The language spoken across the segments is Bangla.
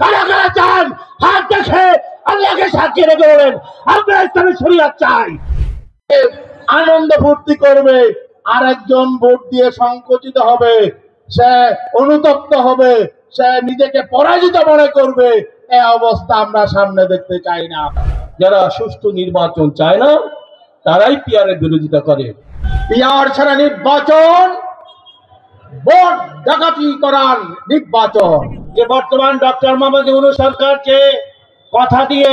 কারা কারা চান হাত দেখে আল্লাহকে সাক্ষী রেখে বলেন আমরা ইসলামী শরিয়াত চাই। আনন্দ ফুর্তি করবে, আর একজন ভোট দিয়ে সংকুচিত হবে, সে অনুতপ্ত হবে, সে নিজেকে পরাজিত মনে করবে। এই অবস্থা আমরা সামনে দেখতে চাই না। যারা সুষ্ঠু নির্বাচন চায় না তারাই পিয়ারের বিরোধিতা করে। পিয়ার ছাড়া নির্বাচন ভোট ডাকাতি করার নির্বাচন। যে বর্তমান ডক্টর মোহাম্মদ ইউনূস সরকার যে কথা দিয়ে,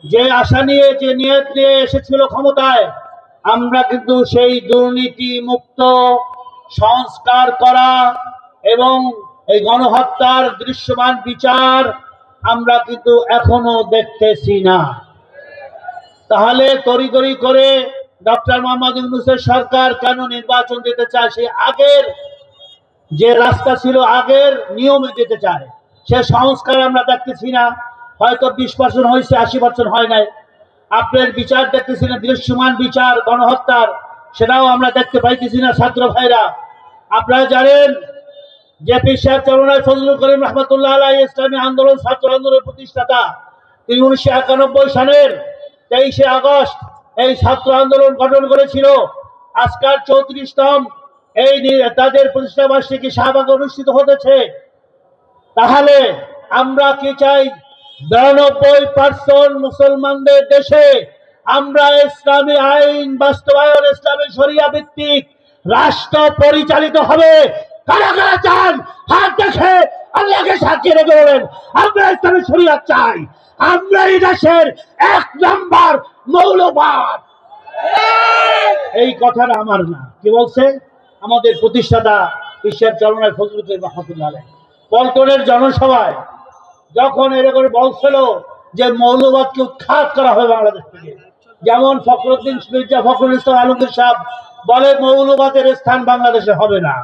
যে আশা নিয়ে, যে নিয়ত নিয়ে এসেছিল ক্ষমতায়, আমরা কিন্তু সেই দুর্নীতি মুক্ত সংস্কার করা এবং এই গণহত্যার দৃশ্যমান বিচার আমরা কিন্তু এখনো দেখতেছি না। তাহলে তড়িঘড়ি করে ডক্টর মোহাম্মদ ইউনূসের সরকার কেন নির্বাচন দিতে চায়? সে আগের যে রাস্তা ছিল, আগের নিয়মে যেতে চায়। সে সংস্কার আমরা দেখতেছি না। হয়তো 20% হয়েছে, 80% হয় নাই। আপনার বিচার দেখতেছি না, দৃশ্যমান বিচার গণহত্যার, সেটাও আমরা দেখতে পাইতেছি না। ছাত্র ভাইরা, আপনারা জানেন যে পীর সাহেব চরমনাই ফজলুল করিম রহমতুল্লাহ আলাইহি ইসলামী আন্দোলন, ছাত্র আন্দোলনের প্রতিষ্ঠাতা, তিনি 1991 সালের 23শে আগস্ট এই ছাত্র আন্দোলন গঠন করেছিল। আজকাল 34তম এই তাদের প্রতিষ্ঠা বার্ষিকী শাহবাগে অনুষ্ঠিত হতেছে। তাহলে আমরা কি চাই? 92% মুসলমানদের দেশে আমরা ইসলামী আইন বাস্তবায়ন, ইসলামী শরিয়া ভিত্তিক রাষ্ট্র পরিচালিত হবে। কারা কারা চান হাত দেখে আল্লাহকে সাক্ষী রেখে বলেন আমরা ইসলামী শরিয়াত চাই। আমরা এই দেশের 1 নম্বর মৌলবাদ। এই কথাটা আমার না, কি বলছে? আমাদের প্রতিষ্ঠাতা পীর সাহেব চরমনাই ফজলুল করিম রহমতুল্লাহ আলাইহি পল্টনের জনসভায় যখন এরকম বলছিল যে মৌলবাদকে উৎখাত করা হবে বাংলাদেশ থেকে, যেমন ফখরুদ্দিন মির্জা ফখরুল ইসলাম আলমগীর সাহেব বলে মৌলবাদের স্থান বাংলাদেশে হবে না,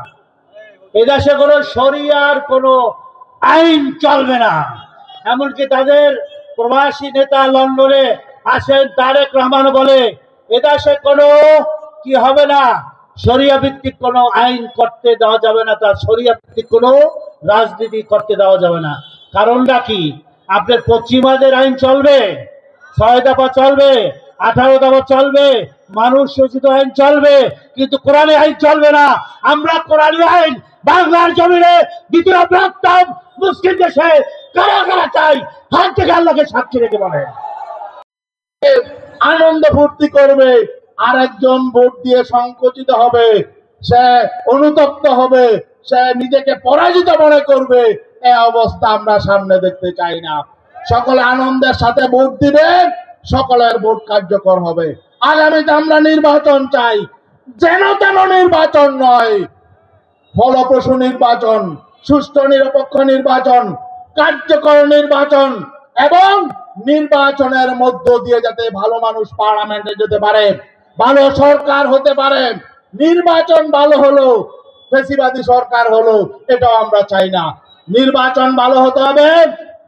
এদেশে কোনো শরিয়ার কোনো আইন চলবে না। এমনকি তাদের প্রবাসী নেতা লন্ডনে আছেন তারেক রহমান বলে এদেশে কোনো কি হবে না, শরিয়া ভিত্তিক কোনো আইন করতে দেওয়া যাবে না, তার শরিয়া ভিত্তিক কোনো রাজনীতি করতে দেওয়া যাবে না। কারণটা কি? আপনার পশ্চিমাদের আইন চলবে, 6 দফা চলবে, 18 দফা চলবে, মানুষ শোষিত আইন চলবে, কিন্তু কোরআনী আইন চলবে না। আমরা কোরআনী আইন বাংলার জমিনে দ্বিতীয় বৃহত্তম মুসলিম দেশে কারা কারা চাই হাত থেকে আল্লাহকে সাক্ষী রেখে বলে আনন্দ ফুর্তি করবে, আর একজন ভোট দিয়ে সংকুচিত হবে, সে অনুতপ্ত হবে, সে নিজেকে পরাজিত মনে করবে। এই অবস্থা আমরা সামনে দেখতে চাই না। সকলে আনন্দের সাথে ভোট দিবেন, সকলের ভোট কার্যকর হবে। আগামীতে আমরা নির্বাচন চাই, যেন তেন নির্বাচন নয়, ফলপ্রসূ নির্বাচন, সুষ্ঠু নিরপেক্ষ নির্বাচন, কার্যকর নির্বাচন, এবং নির্বাচনের মধ্য দিয়ে যাতে ভালো মানুষ পার্লামেন্টে যেতে পারে, ভালো সরকার হতে পারে। নির্বাচন ভালো হলো, ফ্যাসিবাদী সরকার হলো, এটাও আমরা চাই না। নির্বাচন ভালো হতে হবে,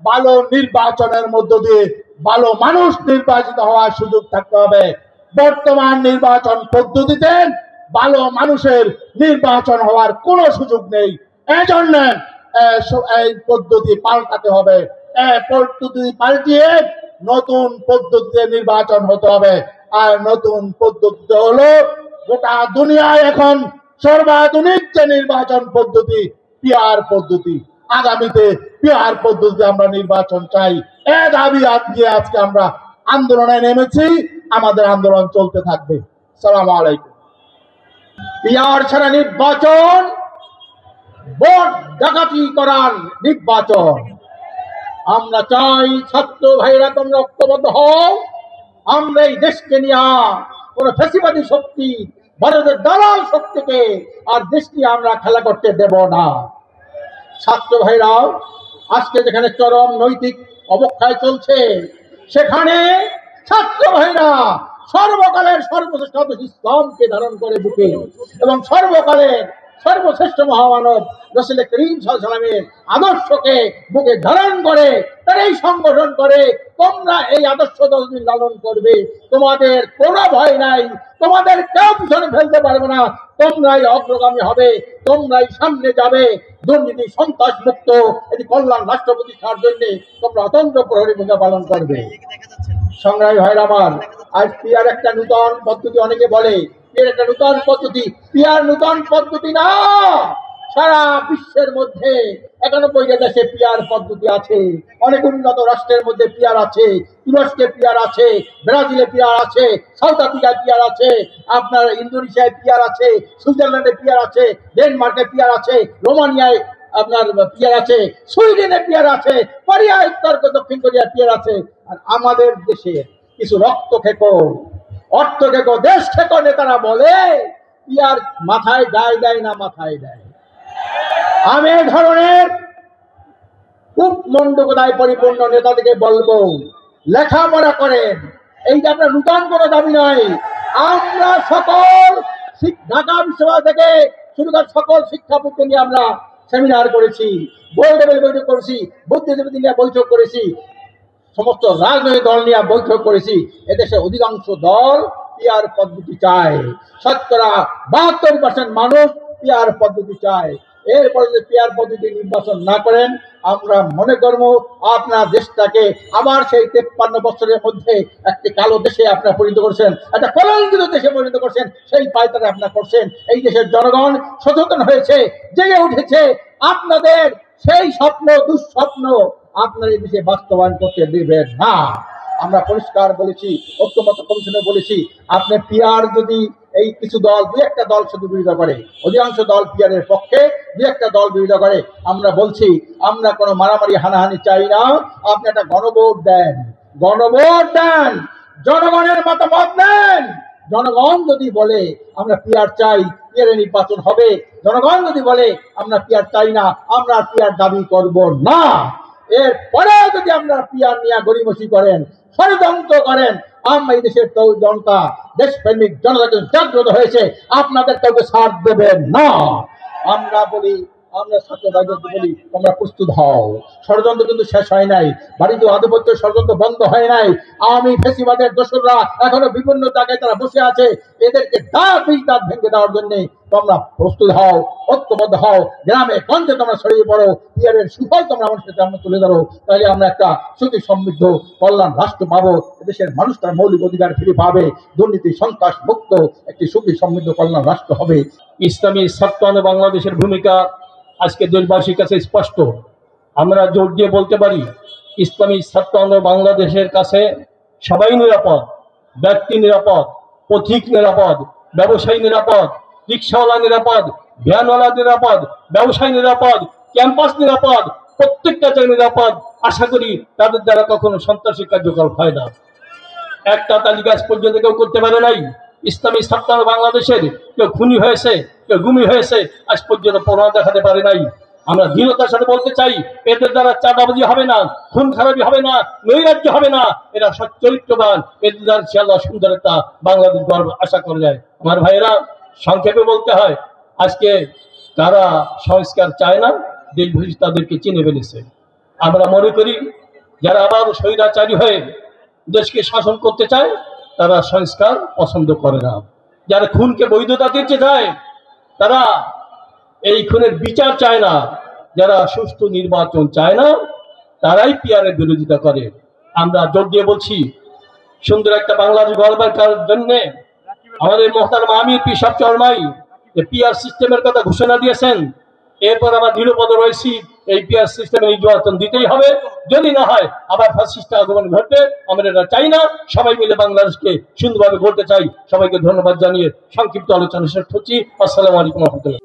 ভালো নির্বাচনের মধ্য দিয়ে ভালো মানুষ নির্বাচিত হওয়ার সুযোগ থাকতে হবে। বর্তমান নির্বাচন পদ্ধতিতে ভালো মানুষের নির্বাচন হওয়ার কোনো সুযোগ নেই। এজন্য এই পদ্ধতি পাল্টাতে হবে। পদ্ধতি পাল্টিয়ে নতুন পদ্ধতিতে নির্বাচন হতে হবে। আর নতুন পদ্ধতি হলো গোটা দুনিয়ায় এখন সর্বাধুনিক যে নির্বাচন পদ্ধতি, পিয়ার পদ্ধতি। আগামীতে পিয়ার পদ্ধতিতে আমরা নির্বাচন চাই। এ দাবি নিয়ে আজকে আমরা আন্দোলনে নেমেছি, আমাদের আন্দোলন চলতে থাকবে। সালাম আলাইকুম। পিয়ার ছাড়া নির্বাচন ভোট ডাকাতি করার নির্বাচন। আমরা চাই ছাত্র ভাইরা তোমরা ঐক্যবদ্ধ হও। আমরা এই দেশকে নিয়ে কোন ফ্যাসিবাদী শক্তি, ভারতের দালাল শক্তিকে আর দেশকে আমরা খেলা করতে দেব না। ছাত্র ভাইরা, আজকে যেখানে চরম নৈতিক অবক্ষয় চলছে, সেখানে ছাত্র ভাইরা সর্বকালের সর্বশ্রেষ্ঠ ইসলামকে ধারণ করে বুকে এবং সর্বকালের সর্বশ্রেষ্ঠ মহামানব রাসূল করিম সাল্লাল্লাহু আলাইহি ওয়াসাল্লামের আদর্শকে বুকে ধারণ করে তারা এই সংগঠন করে। তোমরা এই আদর্শ যতদিন লালন করবে তোমাদের কোনো ভয় নাই, তোমাদের কেউ পিছনে ফেলতে পারবে না, তোমরাই অগ্রগামী হবে, তোমরাই সামনে যাবে। দুর্নীতি সন্ত্রাস মুক্ত এটি কল্যাণ রাষ্ট্র প্রতিষ্ঠার জন্য তোমরা অতন্ত্র প্রহরী ভূমিকা পালন করবে। সংগ্রামী ভাইরা আমার, আজ পিয়ার একটা নূতন পদ্ধতি, অনেকে বলে পিয়ার একটা নূতন পদ্ধতি। পিয়ার নূতন পদ্ধতি না, সারা বিশ্বের মধ্যে 91টা দেশে পিয়ার পদ্ধতি আছে। অনেক উন্নত রাষ্ট্রের মধ্যে পিয়ার আছে, তুরস্কে পিয়ার আছে, ব্রাজিলে পিয়ার আছে, সাউথ আফ্রিকায় পিয়ার আছে, আপনার ইন্দোনেশিয়ায় পিয়ার আছে, সুইজারল্যান্ডে পিয়ার আছে, ডেনমার্কে পিয়ার আছে, রোমানিয়ায় আপনার পিয়ার আছে, সুইডেনে পিয়ার আছে, কোরিয়া, উত্তর দক্ষিণ কোরিয়া পিয়ার আছে। আর আমাদের দেশে কিছু রক্ত খেকো, অর্থ খেকো, দেশ খেকো নেতারা বলে পিয়ার মাথায় গায়ে দেয় না, মাথায় দেয়। আমি এই ধরনের খুব মন্ডকতায় পরিপূর্ণ নেতাদেরকে বলবো, লেখাপড়া করেন। এই যে আপনার নূতন কোনো দাবি নয়, আমরা সকল ঢাকা বিশ্ববিদ্যালয় থেকে শুরু করে সকল শিক্ষাবিদকে নিয়ে আমরা সেমিনার করেছি, বোর্ড লেভেল বৈঠক করেছি, বুদ্ধিজীবী নিয়ে বৈঠক করেছি, সমস্ত রাজনৈতিক দল নিয়ে বৈঠক করেছি। এদেশে অধিকাংশ দল পিয়ার পদ্ধতি চায়, শতকরা 72% মানুষ পিয়ার পদ্ধতি চায়। এরপরে যদি পিয়ার পদ্ধতি নির্বাচন না করেন, আমরা মনে করবো আপনার দেশটাকে আবার সেই 53 বছরের মধ্যে একটি কালো দেশে আপনারা পরিণত করছেন, একটা কলঙ্কিত দেশে পরিণত করছেন। সেই পায়তারা আপনারা করছেন। এই দেশের জনগণ সচেতন হয়েছে, জেগে উঠেছে। আপনাদের সেই স্বপ্ন, দুঃস্বপ্ন আপনার এই দেশে বাস্তবায়ন করতে দেবেন না। আমরা পরিষ্কার বলেছি, ঐক্যমত্য কমিশনে বলেছি, আপনি পিয়ার যদি এই কিছু দল, দু একটা দল শুধু বিরোধিতা করে, অধিকাংশ দল পিয়ারের পক্ষে, দু একটা দল বিরোধিতা করে। আমরা বলছি আমরা কোনো মারামারি হানাহানি চাই না, আপনি একটা গণভোট দেন, গণভোট দেন, জনগণের মতামত নেন। জনগণ যদি বলে আমরা পিয়ার চাই, পিয়ারে নির্বাচন হবে। জনগণ যদি বলে আমরা পিয়ার চাই না, আমরা পিয়ার দাবি করব না। এরপরে যদি আপনারা পিয়ার নিয়ে গড়িমসি করেন, ষড়যন্ত্র করেন, আমরা এই দেশের জনতা, দেশপ্রেমিক জনতা জাগ্রত হয়েছে, আপনাদের কাউকে ছাড় দেবেন না। আমরা বলি, আমরা ছাত্র ভাইদের বলি, তোমরা প্রস্তুত হও। ষড়যন্ত্র কিন্তু শেষ হয় নাই, বাড়িতে আধিপত্য ষড়যন্ত্র বন্ধ হয় নাই। আওয়ামী ফ্যাসিবাদের দোসররা এখনো বিভিন্ন জায়গায় তারা বসে আছে, এদেরকে দাঁত ভেঙে দেওয়ার জন্য তোমরা প্রস্তুত হও, ঐক্যবদ্ধ হও, গ্রামে গঞ্জে তোমরা ছড়িয়ে পড়ো, পিয়ারের সুফল তোমরা মানুষের সামনে তুলে ধরো। তাহলে আমরা একটা সুখী সমৃদ্ধ কল্যাণ রাষ্ট্র পাবো, এদেশের মানুষ তার মৌলিক অধিকার ফিরে পাবে, দুর্নীতি সন্ত্রাস মুক্ত একটি সুখী সমৃদ্ধ কল্যাণ রাষ্ট্র হবে। ইসলামী ছাত্র বাংলাদেশের ভূমিকা আজকে দেশবাসীর কাছে স্পষ্ট। আমরা জোর দিয়ে বলতে পারি, ইসলামী ছাত্র বাংলাদেশের কাছে সবাই নিরাপদ, ব্যক্তি নিরাপদ, পথিক নিরাপদ, ব্যবসায়ী নিরাপদ, রিক্সাওয়ালা নিরাপদ, ভ্যানওয়ালা নিরাপদ, ব্যবসায়ী নিরাপদ, ক্যাম্পাস নিরাপদ, প্রত্যেকটা জায়গা নিরাপদ। আশা করি তাদের দ্বারা কখনো সন্ত্রাসী কার্যকলাপ হয় না। একটা তালিকা আজ পর্যন্ত কেউ করতে পারে নাই। ইসলামী ছাত্র বাংলাদেশের কেউ খুনি হয়েছে, কেউ গুমি হয়েছে, আজ পর্যন্ত প্রমাণ দেখাতে পারে নাই। আমরা দৃঢ়তার সাথে বলতে চাই, এদের দ্বারা চাঁদাবাজি হবে না, খুন খারাপি হবে না, নৈরাজ্য হবে না। এরা সচ্চরিত্রবান, এদের দ্বারা ইনশাআল্লাহ সুন্দর একটা বাংলাদেশ গর্ব আশা করা যায়। আমার ভাইয়েরা, সংক্ষেপে বলতে হয়, আজকে তারা সংস্কার চায় না, দেশবাসী তাদেরকে চিনে ফেলেছে। আমরা মনে করি যারা আবার স্বৈরাচারী হয়ে দেশকে শাসন করতে চায় তারা সংস্কার পছন্দ করে না। যারা খুনকে বৈধতা দিতে চায় তারা এই খুনের বিচার চায় না। যারা সুষ্ঠু নির্বাচন চায় না তারাই পিয়ারের বিরোধিতা করে। আমরা জোর দিয়ে বলছি, সুন্দর একটা বাংলাদেশ গড়বার জন্য আমাদের মোহতারম আমির পীর সাহেব চরমাই যে পিয়ার সিস্টেমের কথা ঘোষণা দিয়েছেন। এরপর আমরা দৃঢ়পদ রয়েছি, এই পিয়ার সিস্টেমে নির্বাচন দিতেই হবে। যদি না হয় আবার ফ্যাসিস্ট আগমন ঘটবে, আমরা এটা চাই না। সবাই মিলে বাংলাদেশকে সুন্দরভাবে গড়তে চাই। সবাইকে ধন্যবাদ জানিয়ে সংক্ষিপ্ত আলোচনা শেষ করছি। আসসালামু আলাইকুম ওয়া রাহমাতুল্লাহ।